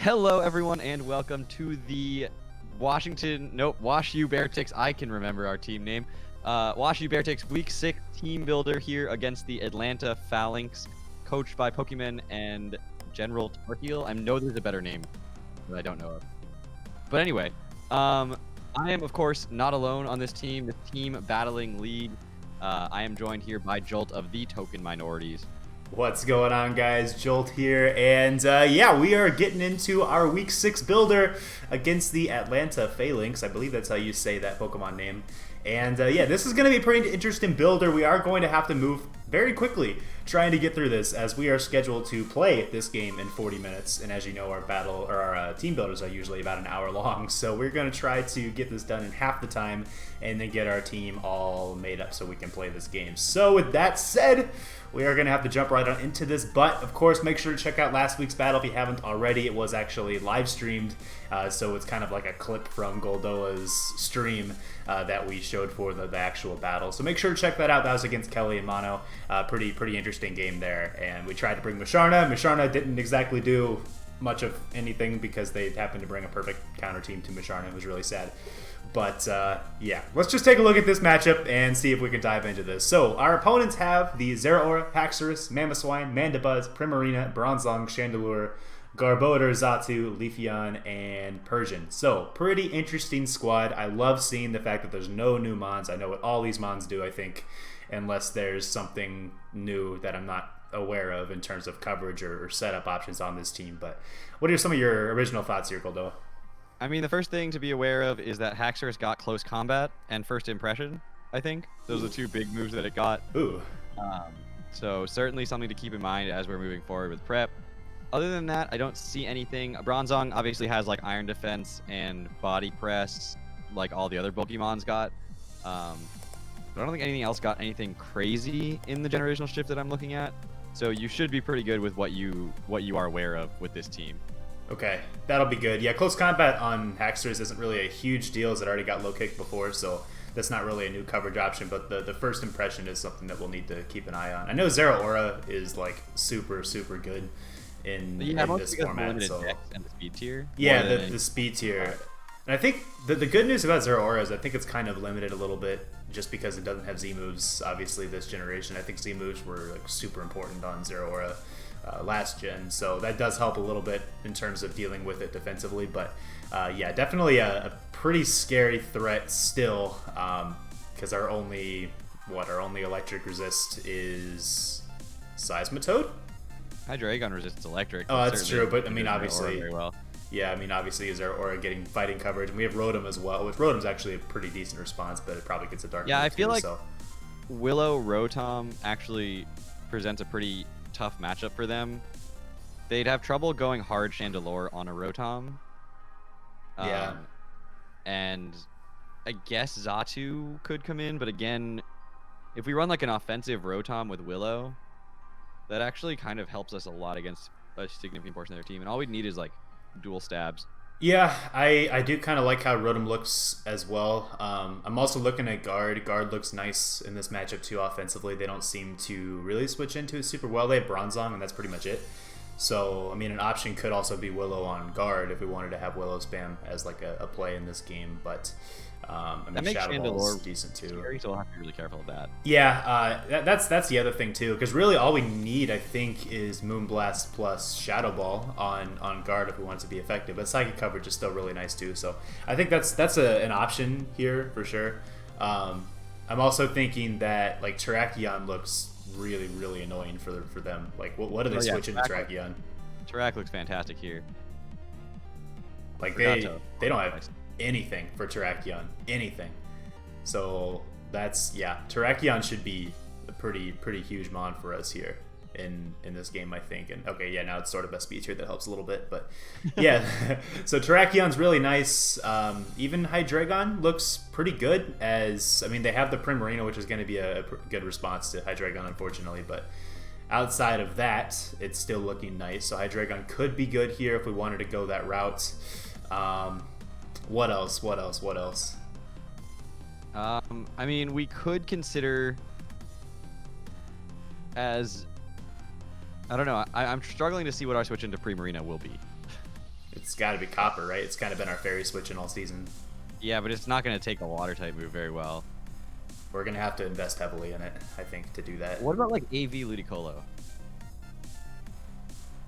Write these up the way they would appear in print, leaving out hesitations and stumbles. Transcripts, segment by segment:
Hello, everyone, and welcome to the WashU Beartics. I can remember our team name. WashU Beartics Week 6 team builder here against the Atlanta Phalanx, coached by PokeMen and GeneralTarheel. I know there's a better name that I don't know of. But anyway, I am, of course, not alone on this team, the team battling league. I am joined here by Jolt of TheTokenMinorities. What's going on, guys? Jolt here, and yeah, we are getting into our Week 6 builder against the Atlanta Phalanx. I believe that's how you say that Pokemon name. And yeah, this is going to be a pretty interesting builder. We are going to have to move very quickly trying to get through this, as we are scheduled to play this game in 40 minutes. And as you know, our team builders are usually about an hour long. So we're going to try to get this done in half the time and then get our team all made up so we can play this game. So with that said, we are going to have to jump right on into this, but of course, make sure to check out last week's battle if you haven't already. It was actually live streamed, so it's kind of like a clip from Goldoa's stream that we showed for the actual battle. So make sure to check that out. That was against Kelly and Mono. Pretty interesting game there, and we tried to bring Musharna. Musharna didn't exactly do much of anything because they happened to bring a perfect counter team to Musharna. It was really sad. But yeah, let's just take a look at this matchup and see if we can dive into this. So our opponents have the Zeraora, Haxorus, Mamoswine, Mandibuzz, Primarina, Bronzong, Chandelure, Garbodor, Xatu, Leafeon, and Persian. So pretty interesting squad. I love seeing the fact that there's no new mons. I know what all these mons do, I think, unless there's something new that I'm not aware of in terms of coverage or setup options on this team. But what are some of your original thoughts here, Goldoa? I mean, the first thing to be aware of is that Haxorus got Close Combat and First Impression, I think. Those are the two big moves that it got. Ooh. So certainly something to keep in mind as we're moving forward with prep. Other than that, I don't see anything. Bronzong obviously has like Iron Defense and Body Press, like all the other Pokemons got. But I don't think anything else got anything crazy in the generational shift that I'm looking at. So you should be pretty good with what you are aware of with this team. Okay, that'll be good. Yeah, Close Combat on Haxorus isn't really a huge deal, as it already got low kick before, so that's not really a new coverage option, but the First Impression is something that we'll need to keep an eye on. I know Zeraora is like super good in this format. So and the speed tier. Yeah, the speed tier. And I think the good news about Zeraora is I think it's kind of limited a little bit just because it doesn't have Z moves, obviously, this generation. I think Z moves were like super important on Zeraora last gen, so that does help a little bit in terms of dealing with it defensively. But yeah, definitely a pretty scary threat still, because our only electric resist is Seismitoad. Hydreigon resists electric. Oh, that's true, but I mean, obviously, very well. Yeah, I mean, obviously, is our Aura getting fighting coverage, and we have Rotom as well, which Rotom's actually a pretty decent response, but it probably gets a dark. Yeah, I feel too, like so. Willow Rotom actually presents a pretty tough matchup for them. They'd have trouble going hard Chandelure on a Rotom. Yeah. And I guess Xatu could come in, but again, if we run like an offensive Rotom with Willow, that actually kind of helps us a lot against a significant portion of their team. And all we need is like dual stabs. Yeah, I do kind of like how Rotom looks as well. I'm also looking at Guard. Guard looks nice in this matchup too offensively. They don't seem to really switch into it super well. They have Bronzong, and that's pretty much it. So, I mean, an option could also be Willow on Guard if we wanted to have Willow spam as like a play in this game. But I mean, Shadow Ball is decent too. Scary, so we'll have to be really careful of that. Yeah, that's the other thing too, because really all we need, I think, is Moonblast plus Shadow Ball on Guard if we want it to be effective. But Psychic coverage is still really nice too, so I think that's an option here for sure. I'm also thinking that like Terrakion looks really annoying for them. Like, what do they switch into Terrakion? Terrak looks fantastic here. Like they don't have anything for Terrakion, anything. So that's, yeah, Terrakion should be a pretty huge mon for us here in this game, I think. And okay, yeah, now it's sort of a speed tier that helps a little bit, but yeah. So Terrakion's really nice. Even Hydreigon looks pretty good, as I mean, they have the Primarina, which is going to be a good response to Hydreigon, unfortunately, but outside of that, it's still looking nice. So Hydreigon could be good here if we wanted to go that route. What else? I mean, we could consider as, I don't know, I'm struggling to see what our switch into Primarina will be. it's got to be Copper, right? It's kind of been our fairy switching all season. Yeah, but it's not going to take a water type move very well. We're gonna have to invest heavily in it, I think, to do that. What about like AV Ludicolo?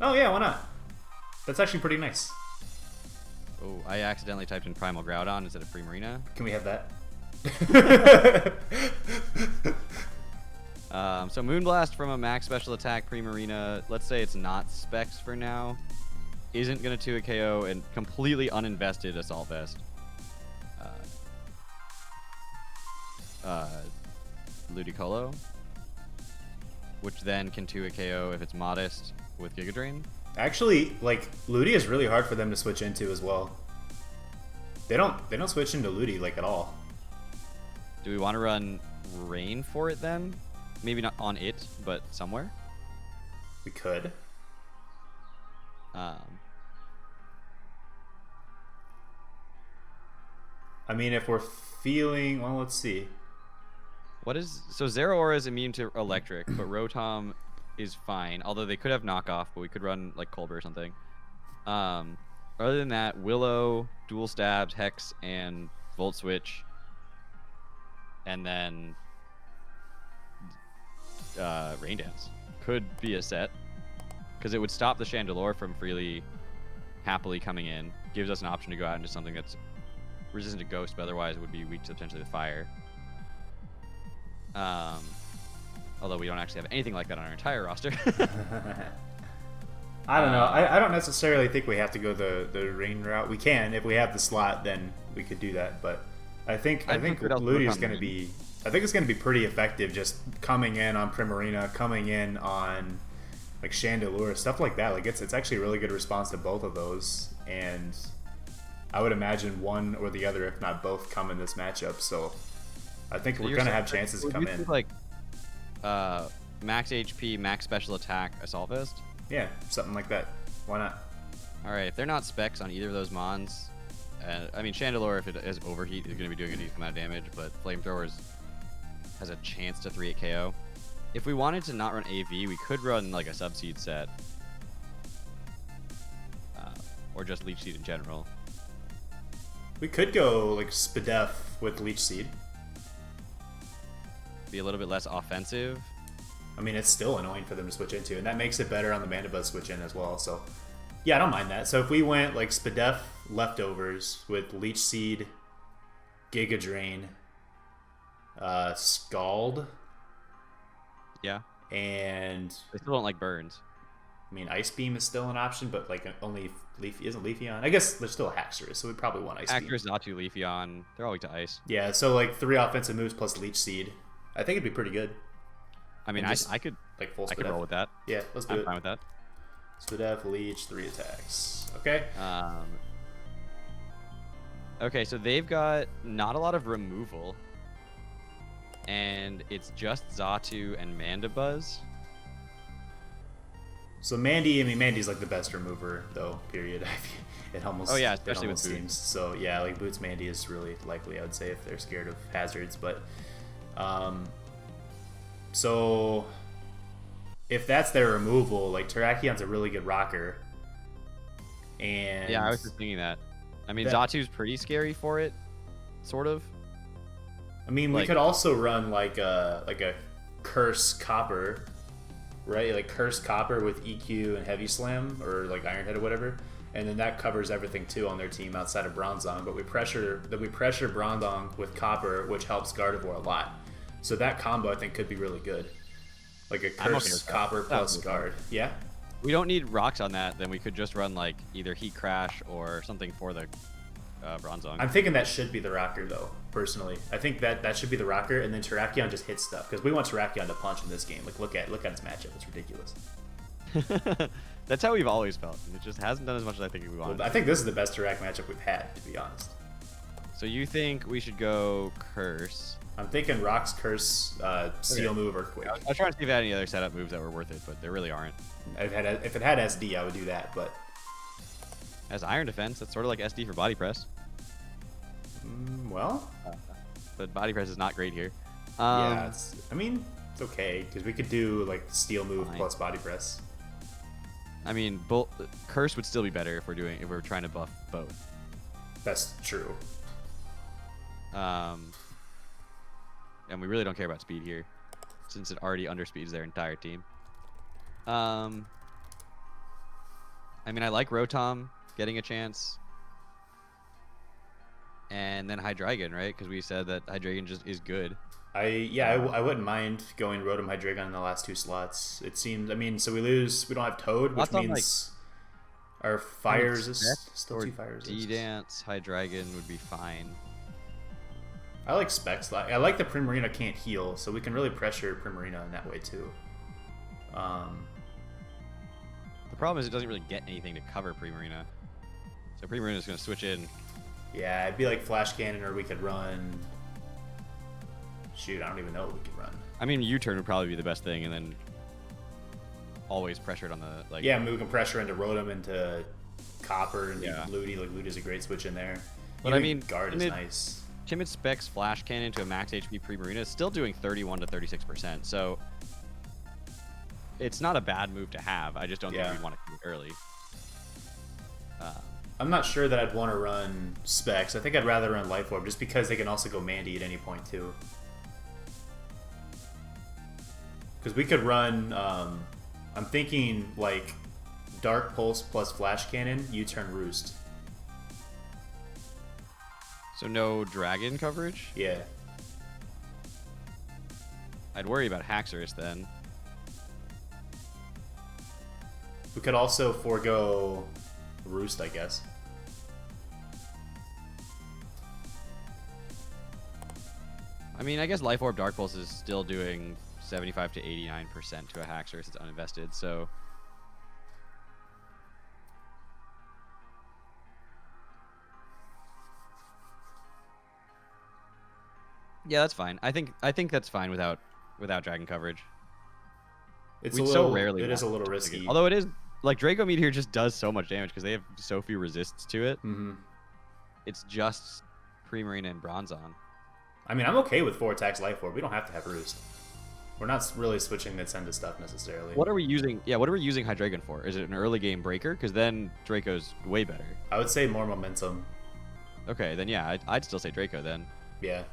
Oh yeah, why not? That's actually pretty nice. Oh, I accidentally typed in Primal Groudon instead of Primarina. Can we have that? So Moonblast from a max special attack Primarina, let's say it's not specs for now, isn't going to 2 a KO and completely uninvested Assault Vest. Ludicolo, which then can 2 a KO if it's modest with Giga Drain. Actually, like, Ludi is really hard for them to switch into as well. They don't switch into Ludi like at all. Do we want to run Rain for it then? Maybe not on it, but somewhere. We could. Um, I mean, if we're feeling, well, let's see. What is so Zeraora is immune to electric, but Rotom is fine. Although they could have knockoff, but we could run like Colbur or something. Other than that, Willow, Dual Stabs, Hex, and Volt Switch, and then Rain Dance could be a set because it would stop the Chandelure from freely, happily coming in. Gives us an option to go out into something that's resistant to Ghost, but otherwise it would be weak to potentially the Fire. Although we don't actually have anything like that on our entire roster. I don't know. I don't necessarily think we have to go the rain route. We can if we have the slot, then we could do that. But I think Ludi is going to be. I think it's going to be pretty effective just coming in on Primarina, coming in on like Chandelure, stuff like that. Like it's actually a really good response to both of those, and I would imagine one or the other, if not both, come in this matchup. So I think we're going to have chances to come in. Like max HP, max special attack, Assault Vest. Yeah, something like that. Why not? All right, if they're not specs on either of those mons, I mean Chandelure, if it has Overheat, is going to be doing a decent amount of damage, but Flamethrower has a chance to 3-8 KO. If we wanted to not run AV, we could run like a Subseed set, or just Leech Seed in general. We could go like Spadef with Leech Seed. Be a little bit less offensive. I mean, it's still annoying for them to switch into, and that makes it better on the Mandibuzz switch in as well. So, yeah, I don't mind that. So if we went like Spadef leftovers with Leech Seed, Giga Drain, Scald, yeah, and they still don't like burns. I mean, Ice Beam is still an option, but like only Leafy isn't Leafeon. I guess there's still a Haxorus, so we probably want Ice Beam. Haxorus, Xatu, Leafeon, they're all weak to ice. Yeah, so like 3 offensive moves plus Leech Seed. I think it'd be pretty good. I mean, I could like full. I could roll with that. Yeah, let's do it. I'm fine with that. Spadef, Leech, 3 attacks. Okay. Okay, so they've got not a lot of removal, and it's just Xatu and Mandibuzz. So Mandy's like the best remover, though. Period. It almost. Oh yeah, especially with Boots. So yeah, like Boots Mandy is really likely, I would say, if they're scared of hazards. But, so if that's their removal, like Terrakionn's a really good rocker. And yeah, I was just thinking that. I mean, Zatu's pretty scary for it, sort of. I mean, we could also run like a Curse Copper, right? Like Curse Copper with EQ and Heavy Slam, or like Iron Head or whatever, and then that covers everything too on their team outside of Bronzong. But we pressure Bronzong with Copper, which helps Gardevoir a lot. So that combo I think could be really good, like a Curse Copper plus Guard. Yeah. We don't need rocks on that. Then we could just run like either Heat Crash or something for the Bronzong. I'm thinking that should be the rocker though. Personally, I think that should be the rocker, and then Terrakion just hits stuff because we want Terrakion to punch in this game. Like look at its matchup; it's ridiculous. That's how we've always felt. It just hasn't done as much as I think we wanted. Well, I think this is the best Terrak matchup we've had, to be honest. So you think we should go Curse? I'm thinking Rocks, Curse, Steel Move, Earthquake. I was trying to see if I had any other setup moves that were worth it, but there really aren't. If it had SD, I would do that, but as Iron Defense, that's sort of like SD for Body Press. Well, but Body Press is not great here. Yeah, I mean, it's okay because we could do like Steel Move plus Body Press. I mean, Curse would still be better if we're trying to buff both. That's true. And we really don't care about speed here, since it already underspeeds their entire team. I mean, I like Rotom getting a chance. And then Hydreigon, right? Because we said that Hydreigon just is good. I wouldn't mind going Rotom Hydreigon in the last 2 slots. It seems, I mean, so we don't have Toad, which means our fires is still 2 fires. D-Dance, Hydreigon would be fine. I like Specs. I like the Primarina can't heal, so we can really pressure Primarina in that way too. The problem is it doesn't really get anything to cover Primarina. So Primarina is going to switch in. Yeah, it'd be like Flash Cannon, or we could run... Shoot, I don't even know what we could run. I mean, U-turn would probably be the best thing, and then always pressured on the... like. Yeah, I mean, we can pressure into Rotom, into Copper, and Ludi. Like, Ludi's a great switch in there. But even I mean... Guard is nice. Timid Specs Flash Cannon to a max HP Primarina is still doing 31 to 36%, so... It's not a bad move to have. I just don't think we'd want to do it early. I'm not sure that I'd want to run Specs. I think I'd rather run Life Orb, just because they can also go Mandy at any point, too. Because we could run... I'm thinking, like, Dark Pulse plus Flash Cannon, U-turn Roost. So no Dragon coverage? Yeah. I'd worry about Haxorus then. We could also forego Roost, I guess. I mean, I guess Life Orb Dark Pulse is still doing 75 to 89% to a Haxorus that's uninvested, so... Yeah, that's fine. I think that's fine without Dragon coverage. It's We'd a little, so rarely. It is a little risky. Although it is, like, Draco Meteor just does so much damage because they have so few resists to it. Mm-hmm. It's just Primarina and Bronzong. I mean, I'm okay with 4 attacks Life Orb. We don't have to have Roost. We're not really switching Mid into stuff necessarily. What are we using? Yeah, what are we using Hydreigon for? Is it an early game breaker? Because then Draco's way better. I would say more momentum. Okay, then yeah, I'd still say Draco then. Yeah.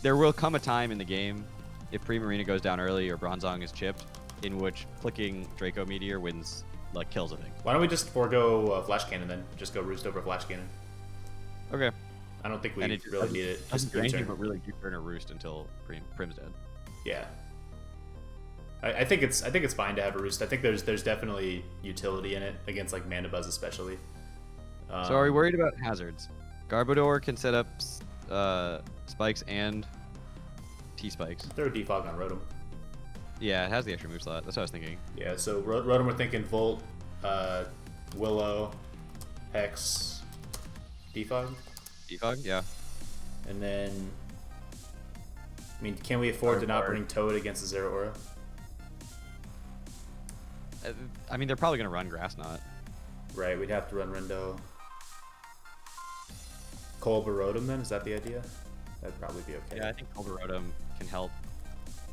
There will come a time in the game, if Primarina goes down early or Bronzong is chipped, in which clicking Draco Meteor wins, like, kills a thing. Why don't we just forego Flash Cannon then? Just go Roost over Flash Cannon. Okay. I don't think we really need it. Doesn't do anything but really do turn a Roost until Prim's dead. Yeah. I think it's fine to have a Roost. I think there's definitely utility in it against, like, Mandibuzz especially. So are we worried about hazards? Garbodor can set up spikes and T-spikes. Throw a Defog on Rotom. Yeah, it has the extra move slot. That's what I was thinking. Yeah, so Rotom, we're thinking Volt, Willow, Hex, Defog. Defog, yeah. And then, I mean, can we afford to not bring Toad against the Zero Aura? I mean, they're probably going to run Grass Knot. Right, we'd have to run Rindo. Colba Rotom then? Is that the idea? That'd probably be okay. Yeah, I think Colba Rotom can help.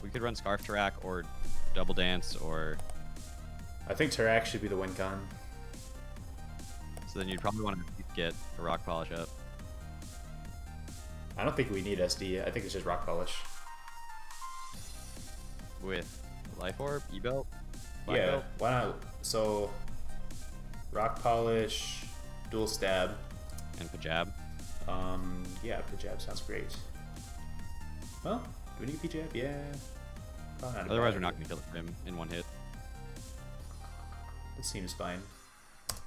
We could run Scarf Tarak or Double Dance or... I think Tarak should be the win con. So then you'd probably want to get a Rock Polish up. I don't think we need SD. I think it's just Rock Polish. With Life Orb, E-Belt? Yeah, why not? So, Rock Polish, Dual Stab. And Pajab. Yeah, Pajab sounds great. Well, do we need Pajab? Yeah. Otherwise, we're not going to kill the Prim in one hit. That seems fine.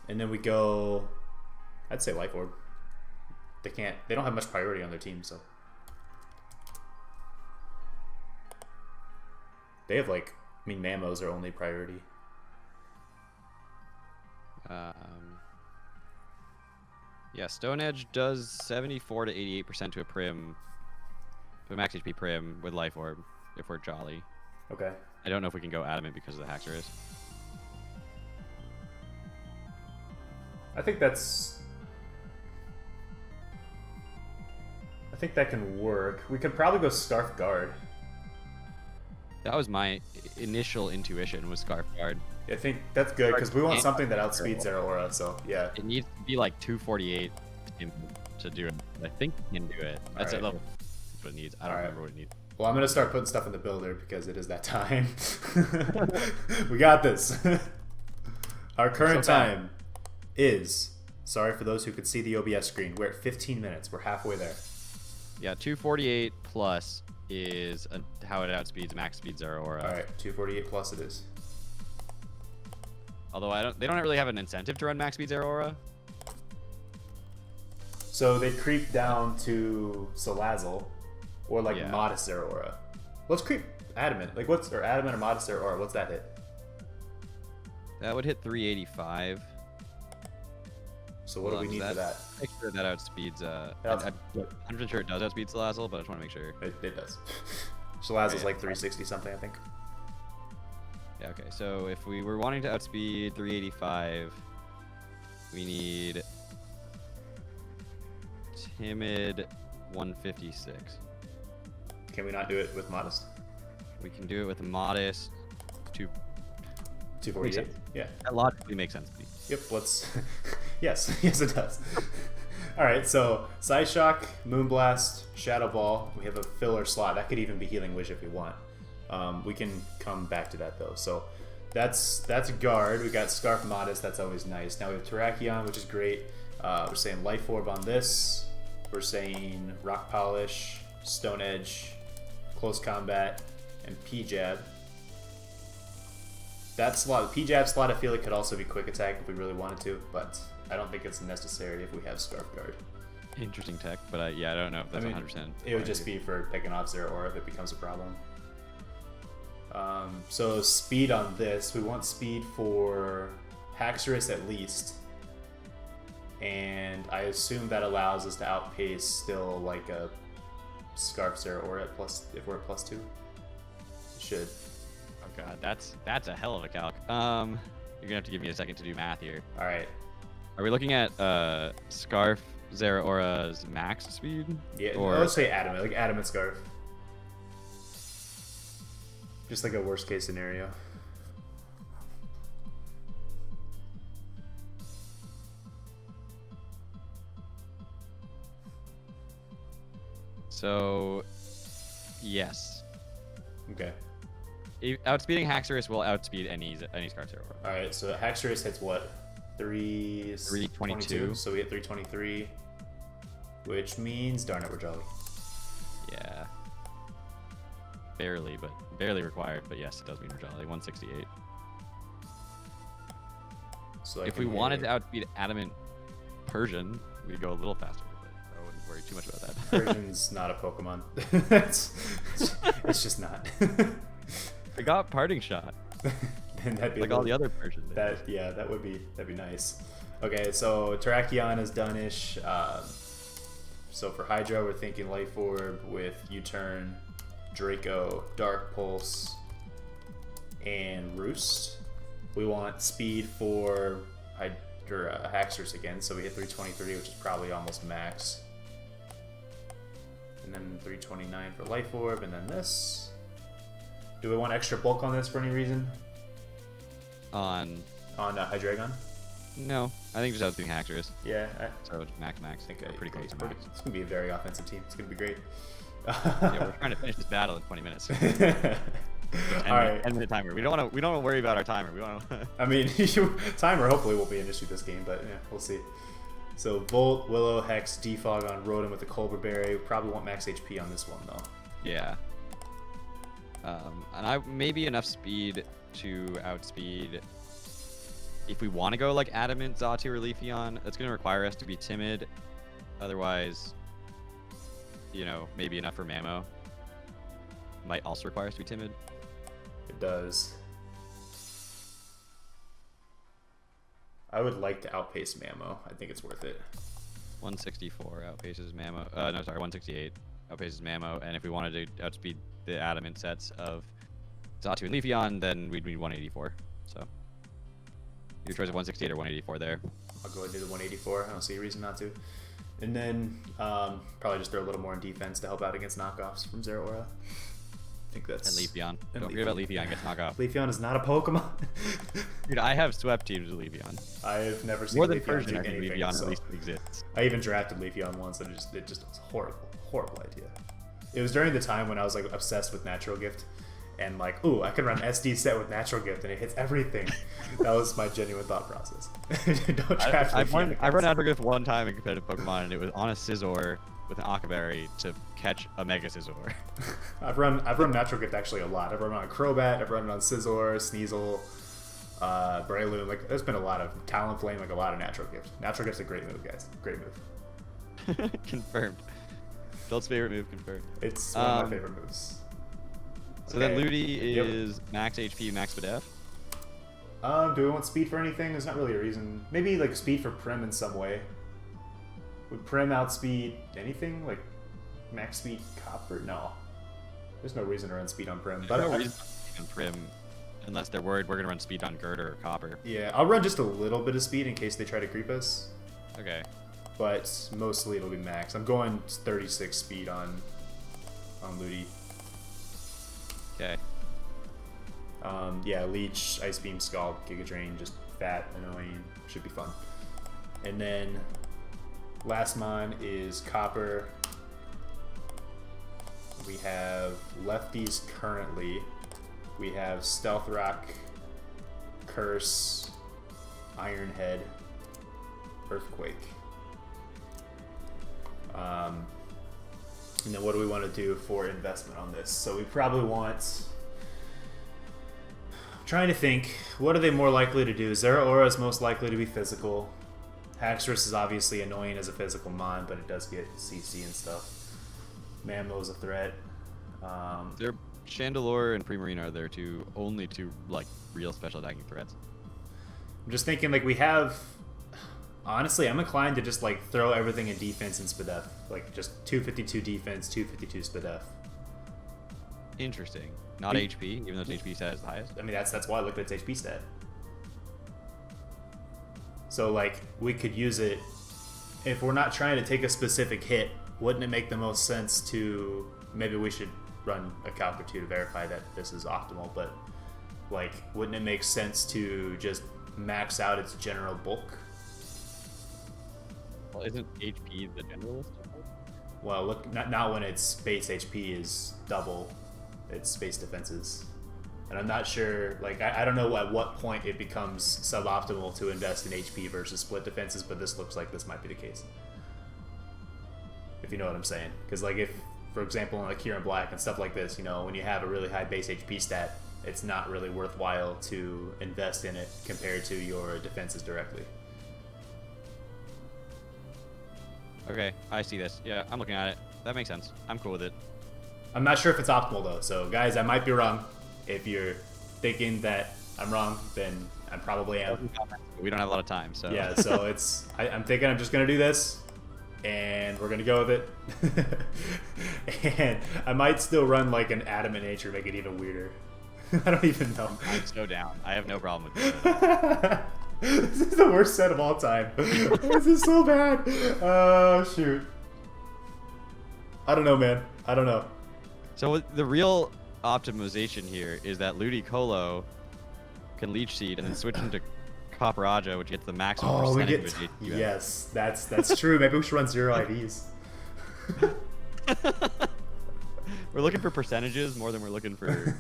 And then we go... I'd say Life Orb. They don't have much priority on their team, so... They have, like... I mean, Mammo's their only priority. Yeah, Stone Edge does 74 to 88% to a Prim, to a max HP Prim with Life Orb, if we're Jolly. Okay. I don't know if we can go Adamant because of the Haxorus. I think that's... I think that can work. We could probably go Scarf Guard. That was my initial intuition, was Scarf Guard. I think that's good because we want something that outspeeds Zero Aura. So yeah. It needs to be like 248 to do it. I think it can do it. That's at level. That's what it needs. I don't remember what it needs. Well, I'm gonna start putting stuff in the builder because it is that time. We got this. Our current time is, sorry for those who could see the OBS screen, we're at 15 minutes. We're halfway there. Yeah, 248 plus is how it outspeeds max speed Zero Aura. All right, 248 plus it is. Although they don't really have an incentive to run max speed Zero Aura. So they creep down to Salazzle, or like modest Zero Aura. Let's creep Adamant. Like or Adamant or modest Zero Aura. What's that hit? That would hit 385. So what do we need for that? Make sure that outspeeds. I'm 100% sure it does outspeed Salazzle, but I just want to make sure. It does. Salazzle's like 360 something, I think. Yeah. Okay. So if we were wanting to outspeed 385, we need timid 156. Can we not do it with modest? We can do it with modest 248. Yeah. That logically makes sense to me. Yep. Let's. Yes it does. All right. So Psyshock, Moonblast, Shadow Ball. We have a filler slot that could even be Healing Wish if we want. We can come back to that though. So that's guard. We got Scarf Modest. That's always nice. Now we have Terrakion, which is great. We're saying Life Orb on this. We're saying Rock Polish, Stone Edge, Close Combat, and P-Jab. That slot, the P-Jab slot, I feel like could also be Quick Attack if we really wanted to, but I don't think it's necessary if we have Scarf Guard. Interesting tech, but yeah, I don't know if that's 100%. It would just be for picking off Zero Aura if it becomes a problem. So speed on this, we want speed for Haxorus at least. And I assume that allows us to outpace still like a Scarf Zero Aura at plus, if we're at +2. It should. Oh god, that's a hell of a calc. You're gonna have to give me a second to do math here. All right. Are we looking at Scarf Zero Aura's max speed? Yeah, or let's say Adamant, like Adamant Scarf. Just like a worst case scenario. So, yes. Okay. Outspeeding Haxorus will outspeed any Scarf Zero Aura. All right, so Haxorus hits what? 322. So we hit 323, which means darn it, we're jolly. Yeah. Barely required, but yes, it does mean we're jolly. 168. So if we wanted to outspeed Adamant Persian, we'd go a little faster, but I wouldn't worry too much about that. Persian's not a Pokemon. it's just not. We got Parting Shot. And that'd be like all the other Persian. That'd be nice. Okay, so Terrakion is done-ish. So for Hydra, we're thinking Life Orb with U-Turn, Draco, Dark Pulse, and Roost. We want speed for Haxorus again, so we hit 323, which is probably almost max. And then 329 for Life Orb, and then this. Do we want extra bulk on this for any reason? On Hydreigon? No, I think just outspeeding Haxorus. Yeah. So it's max. We're pretty close to max. It's gonna be a very offensive team. It's gonna be great. Yeah, we're trying to finish this battle in 20 minutes. All right. 10-minute timer. We don't want to worry about our timer. We want to. I mean, timer hopefully won't be an issue this game, but yeah, we'll see. So Volt, Willow, Hex, Defog on Rotom with the Culver Berry. Probably want max HP on this one though. Yeah. And I maybe enough speed to outspeed. If we want to go like Adamant, Xatu, or Leafeon, that's going to require us to be timid. Otherwise, you know, maybe enough for Mamo. Might also require us to be timid. It does. I would like to outpace Mamo. I think it's worth it. 164 outpaces Mamo. No, sorry, 168 outpaces Mamo. And if we wanted to outspeed the Adamant sets of Xatu and Leafeon, then we'd need 184. So your choice of 168 or 184 there. I'll go ahead and do the 184. I don't see a reason not to. And then probably just throw a little more in defense to help out against knockoffs from Zero Aura. think that's... And Leafeon. and Don't forget about Leafeon gets knocked off. Leafeon is not a Pokemon. Dude, I have swept teams with Leafeon. I've never seen More than Leafeon Persian, do I think anything, Leafeon so at least exists. I even drafted Leafeon once, and it just was horrible idea. It was during the time when I was like obsessed with Natural Gift, and like, ooh, I can run SD set with Natural Gift, and it hits everything. That was my genuine thought process. Don't draft Leafeon. I run Natural Gift one time in competitive Pokemon, and it was on a Scizor with an Akaberry to catch a Mega Scizor. I've run Natural Gift actually a lot. I've run it on Crobat, I've run it on Scizor, Sneasel, Breloom. Like, there's been a lot of Talonflame, like a lot of Natural Gift. Natural Gift's a great move, guys. Great move. Confirmed. Jolt's favorite move confirmed. It's one of my favorite moves. So then Ludi is max HP, max Spadef. Do we want speed for anything? There's not really a reason. Maybe like speed for Prim in some way. Would Prim outspeed anything? Like max speed Copper? No. There's no reason to run speed on Prim. But no reason to run speed on Prim unless they're worried we're going to run speed on Girder or Copper. Yeah, I'll run just a little bit of speed in case they try to creep us. Okay. But mostly it'll be max. I'm going 36 speed on Ludi. Okay. Yeah, Leech, Ice Beam, Scald, Giga Drain, just fat, annoying, should be fun. And then last mon is Copper. We have lefties currently. We have Stealth Rock, Curse, Iron Head, Earthquake. And then what do we want to do for investment on this? So we probably want... I'm trying to think, what are they more likely to do? Zeraora is most likely to be physical. Haxorus is obviously annoying as a physical mon, but it does get CC and stuff. Mammo is a threat. Their Chandelure and Primarina are their only two like real special attacking threats. I'm just thinking like we have... Honestly, I'm inclined to just like throw everything in defense and Spadef. Like just 252 defense, 252 Spadef. Interesting. Not HP, even though its HP stat is the highest. I mean, that's why I looked at its HP stat. So like we could use it if we're not trying to take a specific hit. Wouldn't it make the most sense to maybe we should run a calc or two to verify that this is optimal? But like, wouldn't it make sense to just max out its general bulk? Well, isn't HP the generalist? Well, look, not when its base HP is double its base defenses. And I'm not sure, like, I don't know at what point it becomes suboptimal to invest in HP versus split defenses, but this looks like this might be the case. If you know what I'm saying. Because, like, if, for example, in like Here in Black and stuff like this, you know, when you have a really high base HP stat, it's not really worthwhile to invest in it compared to your defenses directly. Okay, I see this. Yeah, I'm looking at it. That makes sense. I'm cool with it. I'm not sure if it's optimal though, so guys, I might be wrong. If you're thinking that I'm wrong, then I probably am. We don't have a lot of time, so yeah. So it's I'm thinking I'm just gonna do this, and we're gonna go with it. And I might still run like an Adamant Nature, make it even weirder. I don't even know. I'm so down. I have no problem with this. This is the worst set of all time. This is so bad. Oh, shoot. I don't know, man. I don't know. So the real optimization here is that Ludicolo can Leech Seed and then switch into Copperaja, which gets the maximum percentage of HP. Yes, that's true. Maybe we should run 0 IVs. We're looking for percentages more than we're looking for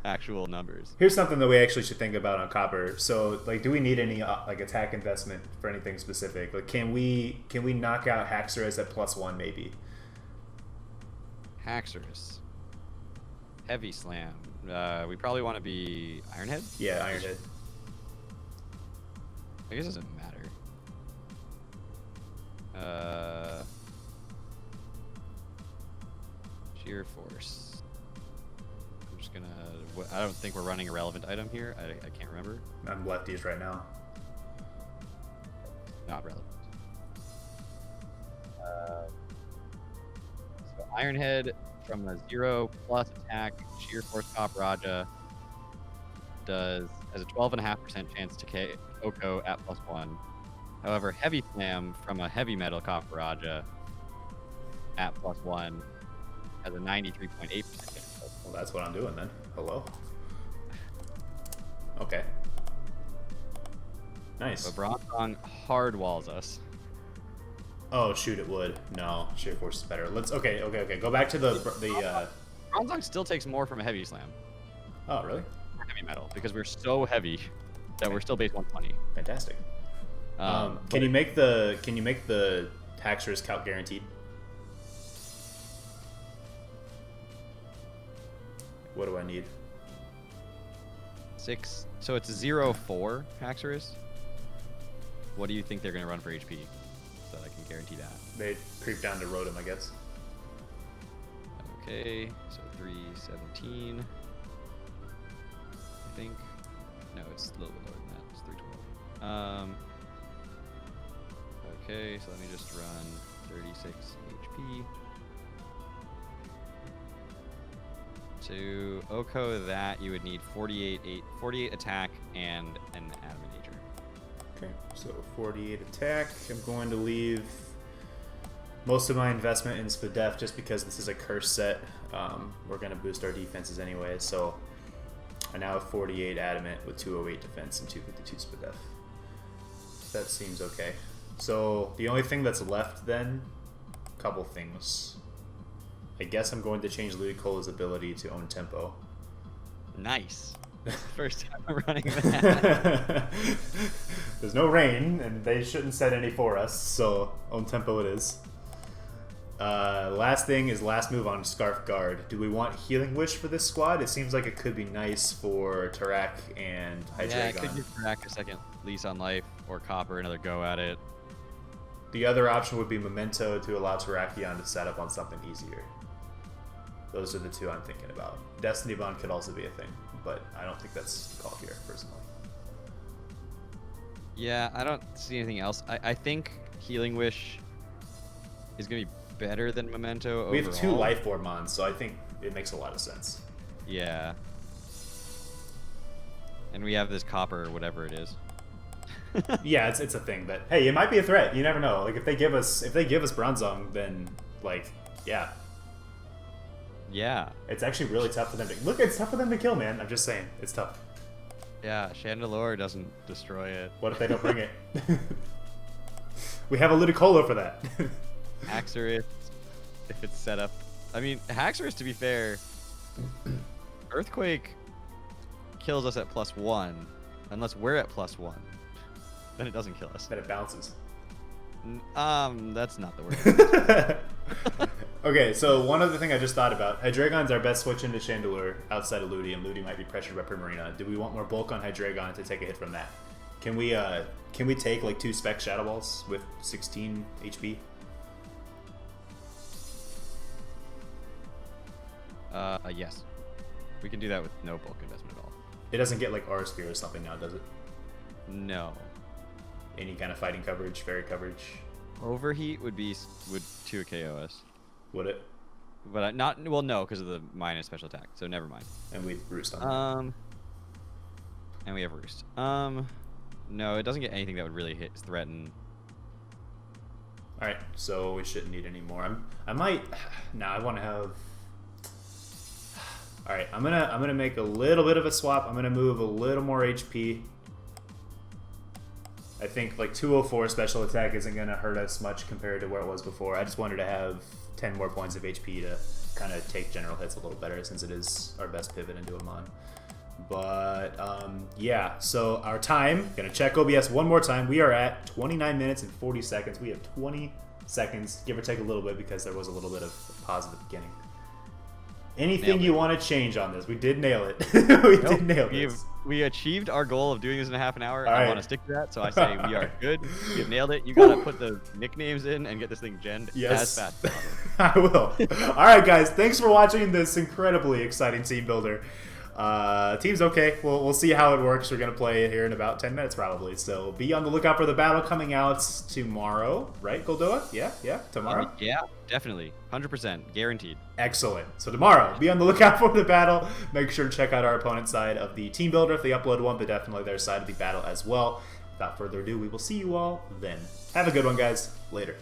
actual numbers. Here's something that we actually should think about on Copper. So, like, do we need any like attack investment for anything specific? Like, can we knock out Haxorus at +1 maybe? Haxorus. Heavy Slam. We probably want to be Ironhead? Yeah, Ironhead. I guess it doesn't matter. Sheer Force. I'm just gonna... I don't think we're running a relevant item here. I can't remember. I'm lefties right now. Not relevant. So Ironhead from a 0+ attack, Sheer Force Copperaja has a 12.5% chance to KO at +1. However, Heavy Slam from a Heavy Metal Copperaja at +1 has a 93.8% chance to KO. Well, that's what I'm doing then. Hello. Okay. Nice. But Bronzong hard walls us. Oh shoot, it would. No, sheer force is better. Let's. Okay. Go back to the. Bronzong still takes more from a heavy slam. Oh really? Heavy metal, because we're so heavy that we're still base 120. Fantastic. Can you make the Haxorus count guaranteed? What do I need? 6. So it's 0-4 Haxorus. What do you think they're going to run for HP? So I can guarantee that. They creep down to Rotom, I guess. Okay, so 317. I think. No, it's a little bit lower than that. It's 312. Okay, so let me just run 36 HP. To Oko that, you would need 48 attack and an Adamantager. Okay, so 48 attack. I'm going to leave most of my investment in Spadef just because this is a curse set. We're going to boost our defenses anyway, so I now have 48 Adamant with 208 defense and 252 Spadef. That seems okay. So the only thing that's left then, couple things. I guess I'm going to change Ludicola's ability to own tempo. Nice. First time I'm running that. There's no rain, and they shouldn't set any for us, so own tempo it is. Last thing is last move on Scarf Guard. Do we want Healing Wish for this squad? It seems like it could be nice for Tarak and Hydreigon. Yeah, it could give Tarak a second lease on life, or Copper another go at it. The other option would be Memento to allow Terrakion to set up on something easier. Those are the two I'm thinking about. Destiny Bond could also be a thing, but I don't think that's the call here, personally. Yeah, I don't see anything else. I think Healing Wish is going to be better than Memento overall. We have 2 Life Orb Mons, so I think it makes a lot of sense. Yeah. And we have this Copper or whatever it is. Yeah, it's a thing, but hey, it might be a threat. You never know. Like if they give us Bronzong, then like yeah. Yeah. It's actually really tough for them to look. It's tough for them to kill, man. I'm just saying, it's tough. Yeah, Chandelure doesn't destroy it. What if they don't bring it? We have a Ludicolo for that. Haxorus, if it's set up. I mean, Haxorus, to be fair, Earthquake kills us at +1, unless we're at +1. Then it doesn't kill us. Then it bounces. That's not the word. Okay, so one other thing I just thought about. Hydreigon's our best switch into Chandelure outside of Ludi, and Ludi might be pressured by Primarina. Do we want more bulk on Hydreigon to take a hit from that? Can we take like 2 Spec Shadow Balls with 16 HP? Yes. We can do that with no bulk investment at all. It doesn't get like Aura Sphere or something now, does it? No. Any kind of fighting coverage, fairy coverage? Overheat would 2 KO us. Would it? But not, well, no, because of the minus special attack, so never mind. And we roost on that. And we have roost. No, it doesn't get anything that would really threaten. All right, so we shouldn't need any more. I might. Nah, I want to have. All right, I'm gonna make a little bit of a swap. I'm gonna move a little more HP. I think like 204 special attack isn't gonna hurt us much compared to where it was before. I just wanted to have 10 more points of HP to kind of take general hits a little better since it is our best pivot into a mon. But yeah, so our time, gonna check OBS one more time. We are at 29 minutes and 40 seconds. We have 20 seconds, give or take a little bit, because there was a little bit of pause at the beginning. Anything you want to change on this? We did nail it. Did nail this. We achieved our goal of doing this in a half an hour. All I right. want to stick to that, so I say we are good. You've nailed it. You gotta put the nicknames in and get this thing genned as fast as possible. I will. All right, guys. Thanks for watching this incredibly exciting team builder. Team's okay. We'll see how it works. We're gonna play it here in about 10 minutes probably. So be on the lookout for the battle coming out tomorrow, right, Goldoa? Yeah, tomorrow. Yeah, definitely, 100% guaranteed. Excellent. So tomorrow, be on the lookout for the battle. Make sure to check out our opponent's side of the team builder if they upload one, but definitely their side of the battle as well. Without further ado, we will see you all then. Have a good one, guys. Later.